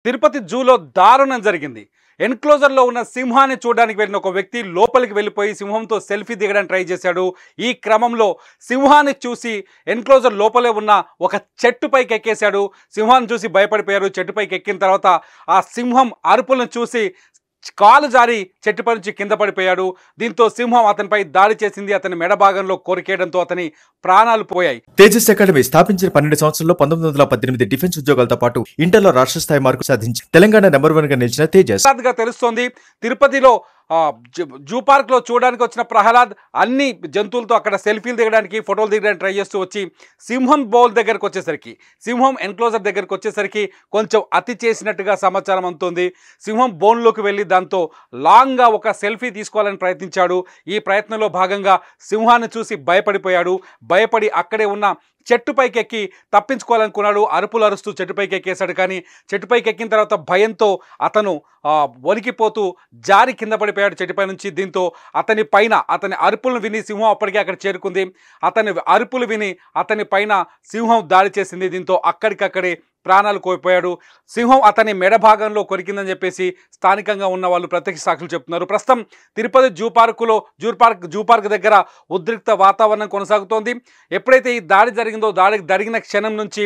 తిరుపతి జూలో దారుణం జరిగింది. ఎన్క్లోజర్లో ఉన్న సింహాన్ని చూడడానికి వెళ్ళిన ఒక వ్యక్తి లోపలికి వెళ్ళిపోయి సింహంతో సెల్ఫీ దిగడానికి ట్రై చేశాడు. ఈ క్రమంలో సింహాన్ని చూసి ఎన్క్లోజర్ లోపలే ఉన్న ఒక చెట్టుపైకి ఎక్కేశాడు. సింహాన్ని చూసి భయపడిపోయారు. చెట్టుపైకి ఎక్కిన తర్వాత ఆ సింహం అరుపులను చూసి కాలు జారి చెట్టుపై నుంచి కింద పడిపోయాడు. దీంతో సింహం అతనిపై దాడి చేసింది. అతని మెడ భాగంలో కొరికేయడంతో అతని ప్రాణాలు పోయాయి. తేజస్ అకాడమీ స్థాపించిన 12 సంవత్సరాల్లో 1918 డిఫెన్స్ ఉద్యోగాలతో పాటు ఇంటర్లో రాష్ట్ర స్థాయి మార్కు సాధించి తెలంగాణ నెంబర్ 1 గా నిలిచిన తేజస్ తెలుస్తోంది. తిరుపతిలో జూ పార్క్లో చూడడానికి వచ్చిన ప్రహ్లాద్ అన్ని జంతువులతో అక్కడ సెల్ఫీలు దిగడానికి ఫోటోలు దిగడానికి ట్రై చేస్తూ వచ్చి సింహం బౌల్ దగ్గరకు వచ్చేసరికి సింహం ఎన్క్లోజర్ దగ్గరకు వచ్చేసరికి కొంచెం అతి చేసినట్టుగా సమాచారం అందుతోంది. సింహం బోన్లోకి వెళ్ళి దాంతో లాంగ్గా ఒక సెల్ఫీ తీసుకోవాలని ప్రయత్నించాడు. ఈ ప్రయత్నంలో భాగంగా సింహాన్ని చూసి భయపడిపోయాడు. భయపడి అక్కడే ఉన్న చెట్టుపైకి ఎక్కి తప్పించుకోవాలనుకున్నాడు. అరుపులు అరుస్తూ చెట్టుపైకి ఎక్కేశాడు. కానీ చెట్టుపైకి ఎక్కిన తర్వాత భయంతో అతను వణికిపోతూ జారి కింద పడిపోయాడు చెట్టుపై నుంచి. దీంతో అతని అరుపులను విని సింహం అప్పటికే అక్కడ చేరుకుంది. అతని అరుపులు విని అతని పైన సింహం దాడి చేసింది. దీంతో అక్కడికక్కడే ప్రాణాలు కోల్పోయాడు. సింహం అతని మెడ భాగంలో కొరికిందని చెప్పేసి స్థానికంగా ఉన్న వాళ్ళు ప్రత్యక్ష సాక్షులు చెప్తున్నారు. ప్రస్తుతం తిరుపతి జూ పార్క్ దగ్గర ఉద్రిక్త వాతావరణం కొనసాగుతోంది. ఎప్పుడైతే ఈ దాడి జరిగిందో జరిగిన క్షణం నుంచి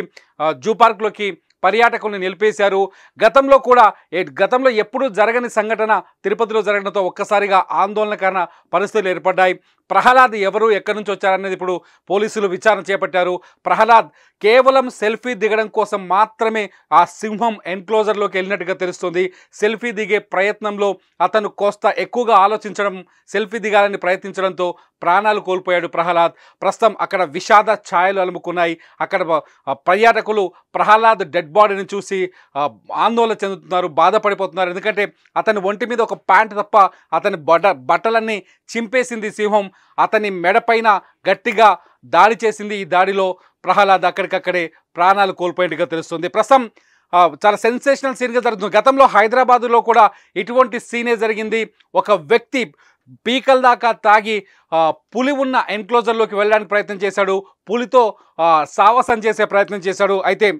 జూ పార్క్లోకి పర్యాటకులను నిలిపేశారు. గతంలో ఎప్పుడూ జరగని సంఘటన తిరుపతిలో జరగడంతో ఒక్కసారిగా ఆందోళనకర పరిస్థితులు ఏర్పడ్డాయి. ప్రహ్లాద్ ఎవరు, ఎక్కడి నుంచి వచ్చారనేది ఇప్పుడు పోలీసులు విచారణ చేపట్టారు. ప్రహ్లాద్ కేవలం సెల్ఫీ దిగడం కోసం మాత్రమే ఆ సింహం ఎన్క్లోజర్లోకి వెళ్ళినట్టుగా తెలుస్తుంది. సెల్ఫీ దిగే ప్రయత్నంలో అతను కోస్త ఎక్కువగా ఆలోచించడం, సెల్ఫీ దిగాలని ప్రయత్నించడంతో ప్రాణాలు కోల్పోయాడు ప్రహ్లాద్. ప్రస్తుతం అక్కడ విషాద ఛాయలు అలుముకున్నాయి. అక్కడ పర్యాటకులు ప్రహ్లాద్ డెడ్ బాడీని చూసి ఆందోళన చెందుతున్నారు, బాధపడిపోతున్నారు. ఎందుకంటే అతని ఒంటి మీద ఒక ప్యాంట్ తప్ప అతని బట్టలన్నీ చింపేసింది సింహం. అతని మెడపైన గట్టిగా దాడి చేసింది. ఈ దాడిలో ప్రహ్లాద్ అక్కడికక్కడే ప్రాణాలు కోల్పోయినట్టుగా తెలుస్తుంది. ప్రస్తుతం చాలా సెన్సేషనల్ సీన్గా జరుగుతుంది. గతంలో హైదరాబాదులో కూడా ఇటువంటి సీనే జరిగింది. ఒక వ్యక్తి పీకల దాకా తాగి పులి ఉన్న ఎన్క్లోజర్లోకి వెళ్ళడానికి ప్రయత్నం చేశాడు. పులితో సావాసం చేసే ప్రయత్నం చేశాడు. అయితే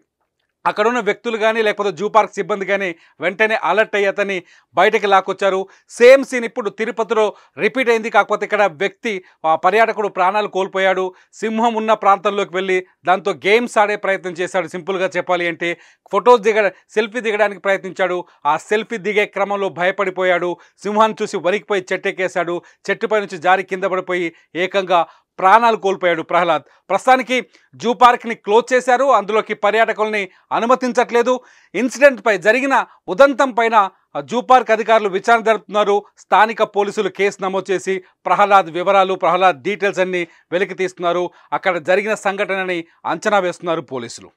అక్కడ ఉన్న వ్యక్తులు కానీ లేకపోతే జూ పార్క్ సిబ్బంది కానీ వెంటనే అలర్ట్ అయ్యి అతన్ని బయటకి లాక్కొచ్చారు. సేమ్ సీన్ ఇప్పుడు తిరుపతిలో రిపీట్ అయింది. కాకపోతే ఇక్కడ పర్యాటకుడు ప్రాణాలు కోల్పోయాడు. సింహం ఉన్న ప్రాంతంలోకి వెళ్ళి దాంతో గేమ్స్ ఆడే ప్రయత్నం చేశాడు. సింపుల్గా చెప్పాలి అంటే సెల్ఫీ దిగడానికి ప్రయత్నించాడు. ఆ సెల్ఫీ దిగే క్రమంలో భయపడిపోయాడు. సింహాన్ని చూసి వణికిపోయి చెట్టెక్కేశాడు. చెట్టుపై నుంచి జారి కింద పడిపోయి ఏకంగా ప్రాణాలు కోల్పోయాడు ప్రహ్లాద్. ప్రస్తుతానికి జూ పార్క్ని క్లోజ్ చేశారు. అందులోకి పర్యాటకుల్ని అనుమతించట్లేదు. ఇన్సిడెంట్పై జరిగిన ఉదంతం పైన జూ పార్క్ అధికారులు విచారణ జరుపుతున్నారు. స్థానిక పోలీసులు కేసు నమోదు చేసి ప్రహ్లాద్ డీటెయిల్స్ అన్ని వెలికి తీస్తున్నారు. అక్కడ జరిగిన సంఘటనని అంచనా వేస్తున్నారు పోలీసులు.